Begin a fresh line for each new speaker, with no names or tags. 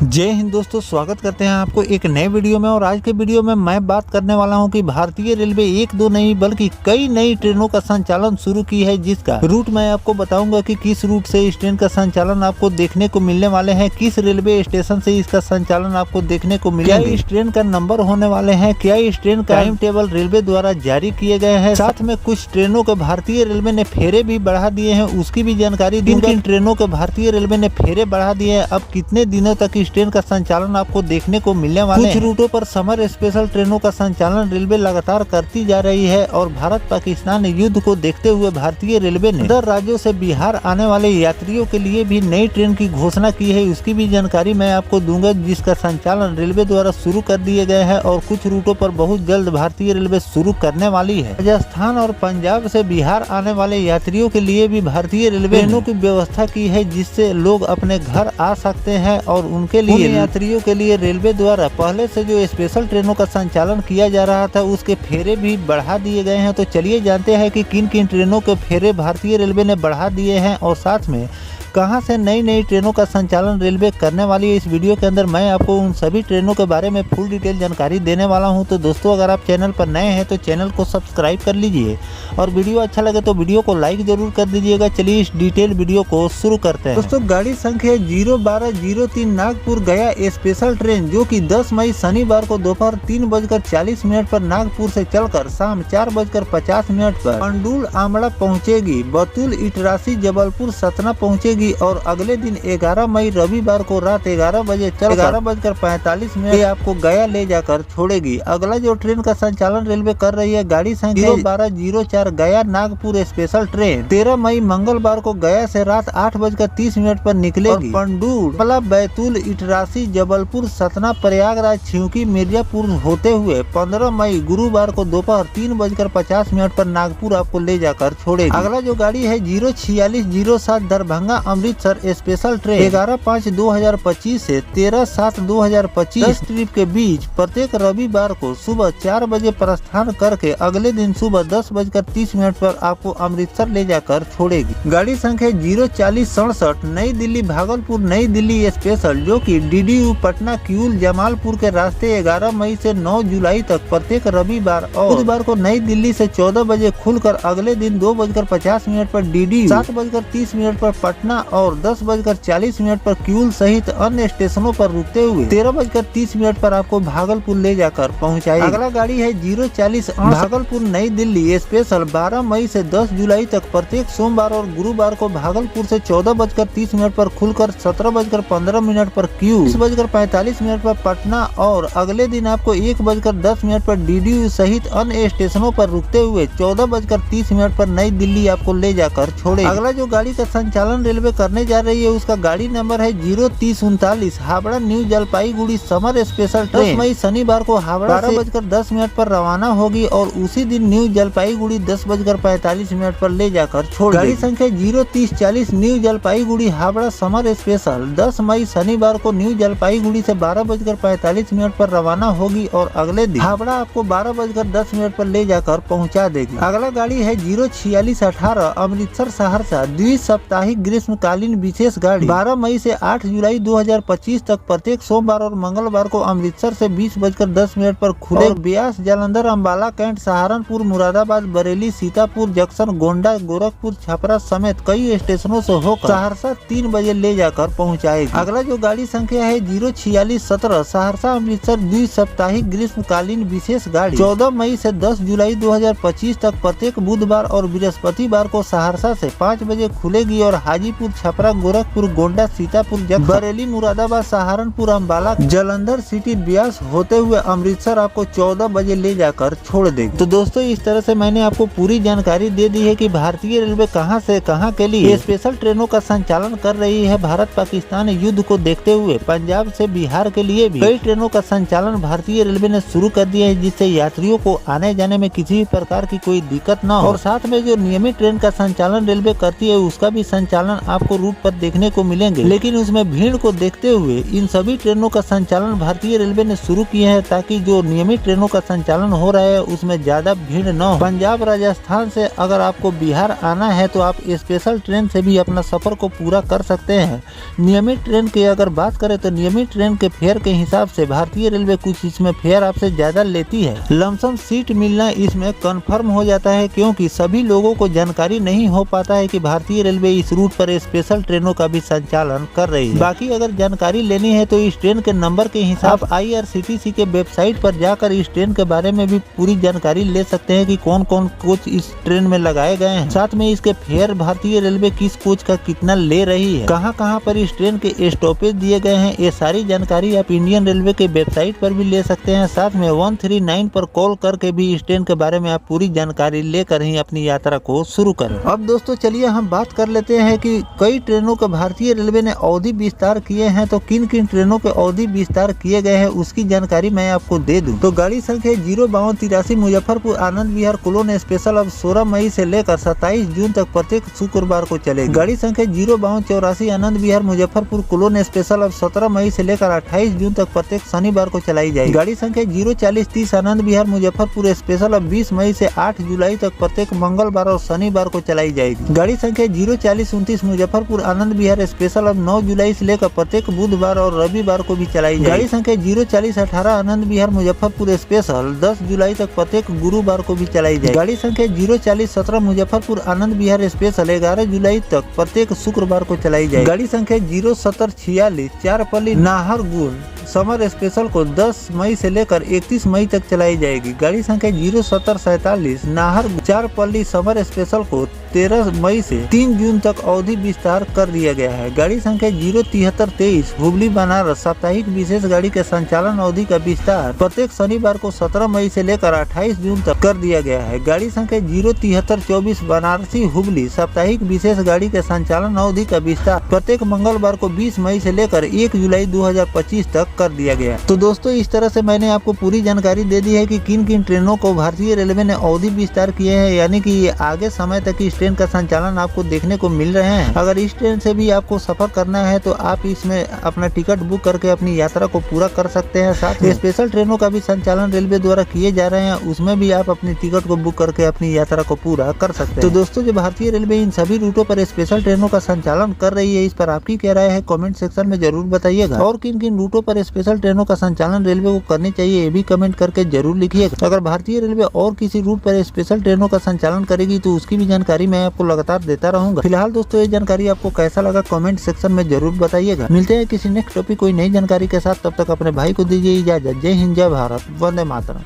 जय हिंद दोस्तों, स्वागत करते हैं आपको एक नए वीडियो में। और आज के वीडियो में मैं बात करने वाला हूं कि भारतीय रेलवे एक दो नहीं बल्कि कई नई ट्रेनों का संचालन शुरू की है, जिसका रूट मैं आपको बताऊंगा कि किस रूट से इस ट्रेन का संचालन आपको देखने को मिलने वाले हैं, किस रेलवे स्टेशन से इसका संचालन आपको देखने को मिलेगा, क्या इस ट्रेन का नंबर होने वाले हैं, क्या इस ट्रेन का टाइम टेबल रेलवे द्वारा जारी किए गए हैं, साथ में कुछ ट्रेनों के भारतीय रेलवे ने फेरे भी बढ़ा दिए हैं, उसकी भी जानकारी दूंगा। किन ट्रेनों के भारतीय रेलवे ने फेरे बढ़ा दिए हैं, अब कितने दिनों तक इस ट्रेन का संचालन आपको देखने को मिलने वाले हैं। कुछ रूटों पर समर स्पेशल ट्रेनों का संचालन रेलवे लगातार करती जा रही है और भारत पाकिस्तान युद्ध को देखते हुए भारतीय रेलवे ने इतर राज्यों से बिहार आने वाले यात्रियों के लिए भी नई ट्रेन की घोषणा की है, उसकी भी जानकारी मैं आपको दूंगा, जिसका संचालन रेलवे द्वारा शुरू कर दिए गए हैं और कुछ रूटों पर बहुत जल्द भारतीय रेलवे शुरू करने वाली है। राजस्थान और पंजाब से बिहार आने वाले यात्रियों के लिए भी भारतीय रेलवे ट्रेनों की व्यवस्था की है, जिससे लोग अपने घर आ सकते हैं और उनके लिए यात्रियों के लिए रेलवे द्वारा पहले से जो स्पेशल ट्रेनों का संचालन किया जा रहा था उसके फेरे भी बढ़ा दिए गए हैं। तो चलिए जानते हैं कि किन किन ट्रेनों के फेरे भारतीय रेलवे ने बढ़ा दिए हैं और साथ में कहां से नई नई ट्रेनों का संचालन रेलवे करने वाली है। इस वीडियो के अंदर मैं आपको उन सभी ट्रेनों के बारे में फुल डिटेल जानकारी देने वाला हूं। तो दोस्तों, अगर आप चैनल पर नए हैं तो चैनल को सब्सक्राइब कर लीजिए और वीडियो अच्छा लगे तो वीडियो को लाइक जरूर कर दीजिएगा। चलिए इस डिटेल वीडियो को शुरू करते हैं। दोस्तों, गाड़ी संख्या 01203 नागपुर गया स्पेशल ट्रेन जो कि 10 मई शनिवार को दोपहर 3:40 पर नागपुर से चलकर शाम 4:50 पर पंडुल आमड़ा पहुँचेगी, बतुल इटरासी जबलपुर सतना पहुँचेगी और अगले दिन 11 मई रविवार को रात 11 बजे चल 11:45 आपको गया ले जाकर छोड़ेगी। अगला जो ट्रेन का संचालन रेलवे कर रही है, गाड़ी संख्या 1204 गया नागपुर स्पेशल ट्रेन 13 मई मंगलवार को गया से रात 8:30 पर निकलेगी। पंडुल बैतूल इटरासी जबलपुर सतना प्रयागराज छिवकी मिर्जापुर होते हुए 15 मई गुरुवार को दोपहर 3:50 पर नागपुर आपको ले जाकर छोड़ेगी। अगला जो गाड़ी है 04607 दरभंगा अमृतसर स्पेशल ट्रेन 11/5/2025 से 13/7/2025 10 ट्रिप के बीच प्रत्येक रविवार को सुबह 4 बजे प्रस्थान करके अगले दिन सुबह 10:30 पर आपको अमृतसर ले जाकर छोड़ेगी। गाड़ी संख्या 04067 नई दिल्ली भागलपुर नई दिल्ली स्पेशल जो कि DDU पटना किऊल जमालपुर के रास्ते 11 मई से 9 जुलाई तक प्रत्येक रविवार और बुधवार को नई दिल्ली से 14 बजे खुलकर अगले दिन 2:50 पर DDU 7:30 पर पटना और 10:40 पर किऊल सहित अन्य स्टेशनों पर रुकते हुए 13:30 पर आपको भागलपुर ले जाकर पहुंचाएगी। अगला गाड़ी है 048 भागलपुर नई दिल्ली स्पेशल 12 मई से 10 जुलाई तक प्रत्येक सोमवार और गुरुवार को भागलपुर से 14:30 पर खुलकर 17:15 पर किऊल 20:45 पर पटना और अगले दिन आपको 1:10 पर DDU सहित अन्य स्टेशनों पर रुकते हुए 14:30 पर नई दिल्ली आपको ले जाकर छोड़ेगी। अगला जो गाड़ी का संचालन रेलवे करने जा रही है उसका गाड़ी नंबर है 03039 Howrah new Jalpaiguri summer special train 10 मई शनिवार को हावड़ा 12:10 पर रवाना होगी और उसी दिन न्यू जलपाईगुड़ी 10:45 पर ले जाकर छोड़ गाड़ी संख्या 03040 new Jalpaiguri Howrah summer special 10 मई शनिवार को न्यू जलपाईगुड़ी से 12:45 पर रवाना होगी और अगले दिन हावड़ा आपको 12:10 पर ले जाकर पहुँचा देगी। अगला गाड़ी है 04618 अमृतसर सहरसा द्विसाप्ताहिक ग्रीष्मकालीन विशेष गाड़ी 12 मई से 8 जुलाई 2025 तक प्रत्येक सोमवार और मंगलवार को अमृतसर से 20:10 पर खुले ब्यास जालंधर अम्बाला कैंट सहारनपुर मुरादाबाद बरेली सीतापुर जंक्शन गोंडा गोरखपुर छपरा समेत कई स्टेशनों से होकर सहरसा 3 बजे ले जाकर पहुँचाएगी। अगला जो गाड़ी संख्या है 04617 सहरसा अमृतसर द्विसाप्ताहिक ग्रीष्मकालीन विशेष गाड़ी 14 मई से 10 जुलाई 2025 तक प्रत्येक बुधवार और बृहस्पतिवार को सहरसा से 5 बजे खुलेगी और हाजीपुर छपरा गोरखपुर गोंडा सीतापुर बरेली मुरादाबाद सहारनपुर अम्बाला जलंधर सिटी ब्यास होते हुए अमृतसर आपको 14 बजे ले जाकर छोड़ देगी। तो दोस्तों, इस तरह से मैंने आपको पूरी जानकारी दे दी है कि भारतीय रेलवे कहां से कहां के लिए स्पेशल ट्रेनों का संचालन कर रही है। भारत पाकिस्तान युद्ध को देखते हुए पंजाब से बिहार के लिए भी कई ट्रेनों का संचालन भारतीय रेलवे ने शुरू कर दिया है, जिससे यात्रियों को आने जाने में किसी भी प्रकार की कोई दिक्कत न हो और साथ में जो नियमित ट्रेन का संचालन रेलवे करती है उसका भी संचालन आपको रूट पर देखने को मिलेंगे, लेकिन उसमें भीड़ को देखते हुए इन सभी ट्रेनों का संचालन भारतीय रेलवे ने शुरू किए हैं, ताकि जो नियमित ट्रेनों का संचालन हो रहा है उसमें ज्यादा भीड़ न हो। पंजाब राजस्थान से अगर आपको बिहार आना है तो आप स्पेशल ट्रेन से भी अपना सफर को पूरा कर सकते हैं। नियमित ट्रेन की अगर बात करें तो नियमित ट्रेन के फेयर के हिसाब से भारतीय रेलवे कुछ इसमें फेयर आपसे ज्यादा लेती है। लमसम सीट मिलना इसमें कंफर्म हो जाता है, क्योंकि सभी लोगों को जानकारी नहीं हो पाता है कि भारतीय रेलवे इस रूट पर स्पेशल ट्रेनों का भी संचालन कर रही है। बाकी अगर जानकारी लेनी है तो इस ट्रेन के नंबर के हिसाब IRCTC के वेबसाइट पर जाकर इस ट्रेन के बारे में भी पूरी जानकारी ले सकते हैं कि कौन कौन कोच इस ट्रेन में लगाए गए हैं। साथ में इसके फेयर भारतीय रेलवे किस कोच का कितना ले रही है, कहां कहां पर इस ट्रेन के स्टॉपेज दिए गए हैं, ये सारी जानकारी आप इंडियन रेलवे के वेबसाइट पर भी ले सकते हैं। साथ में 139 पर कॉल करके भी इस ट्रेन के बारे में आप पूरी जानकारी लेकर ही अपनी यात्रा को शुरू करें। अब दोस्तों चलिए हम बात कर लेते हैं कि कई ट्रेनों का भारतीय रेलवे ने अवधि विस्तार किए हैं, तो किन किन ट्रेनों के अवधि विस्तार किए गए हैं उसकी जानकारी मैं आपको दे दूं। तो गाड़ी संख्या 05283 मुजफ्फरपुर आनंद विहार कुलोन स्पेशल अब 16 मई से लेकर 27 जून तक प्रत्येक शुक्रवार को चलेगी। गाड़ी संख्या 05284 आनंद विहार मुजफ्फरपुर कुलोन स्पेशल अब 17 मई से लेकर 28 जून तक प्रत्येक शनिवार को चलाई जाएगी। गाड़ी संख्या 04030 आनंद विहार मुजफ्फरपुर स्पेशल अब 20 मई से 8 जुलाई तक प्रत्येक मंगलवार और शनिवार को चलाई जाएगी। गाड़ी संख्या 04029 मुजफ्फरपुर आनंद विहार स्पेशल अब 9 जुलाई से लेकर प्रत्येक बुधवार और रविवार को भी चलाई जाएगी। गाड़ी संख्या 04018 आनंद विहार मुजफ्फरपुर स्पेशल 10 जुलाई तक प्रत्येक गुरुवार को भी चलाई जाएगी। गाड़ी संख्या 04017 मुजफ्फरपुर आनंद विहार स्पेशल 11 जुलाई तक प्रत्येक शुक्रवार को चलाई जाएगी। गाड़ी संख्या 07046 चारपल्ली नाहरगुन समर स्पेशल को 10 मई से लेकर 31 मई तक चलाई जाएगी। गाड़ी संख्या 07047 नाहर चारपल्ली समर स्पेशल को 13 मई से 3 जून तक अवधि विस्तार कर दिया गया है। गाड़ी संख्या 07323 हुबली बनारस साप्ताहिक विशेष गाड़ी के संचालन अवधि का विस्तार प्रत्येक शनिवार को 17 मई से लेकर 28 जून तक कर दिया गया है। गाड़ी संख्या 07324 बनारसी हुबली साप्ताहिक विशेष गाड़ी के संचालन अवधि का विस्तार प्रत्येक मंगलवार को 20 मई से लेकर 1 जुलाई 2025 तक कर दिया गया। तो दोस्तों इस तरह से मैंने आपको पूरी जानकारी दे दी है कि किन किन ट्रेनों को भारतीय रेलवे ने अवधि विस्तार किए हैं, यानी कि ये आगे समय तक इस ट्रेन का संचालन आपको देखने को मिल रहे हैं। अगर इस ट्रेन से भी आपको सफर करना है तो आप इसमें अपना टिकट बुक करके अपनी यात्रा को पूरा कर सकते हैं। साथ में स्पेशल ट्रेनों का भी संचालन रेलवे द्वारा किए जा रहे हैं, उसमें भी आप अपनी टिकट को बुक करके अपनी यात्रा को पूरा कर सकते हैं। तो दोस्तों जो भारतीय रेलवे इन सभी रूटों पर स्पेशल ट्रेनों का संचालन कर रही है, इस पर आपकी क्या राय है कमेंट सेक्शन में जरूर बताइएगा। और किन किन रूटों पर स्पेशल ट्रेनों का संचालन रेलवे को करनी चाहिए ये भी कमेंट करके जरूर लिखिएगा। अगर भारतीय रेलवे और किसी रूट पर स्पेशल ट्रेनों का संचालन करेगी तो उसकी भी जानकारी मैं आपको लगातार देता रहूंगा। फिलहाल दोस्तों ये जानकारी आपको कैसा लगा कमेंट सेक्शन में जरूर बताइएगा। मिलते हैं किसी नेक्स्ट टॉपिक कोई नई जानकारी के साथ, तब तक अपने भाई को दीजिए इजाजत। जय हिंद, जय भारत, वंदे मातरम।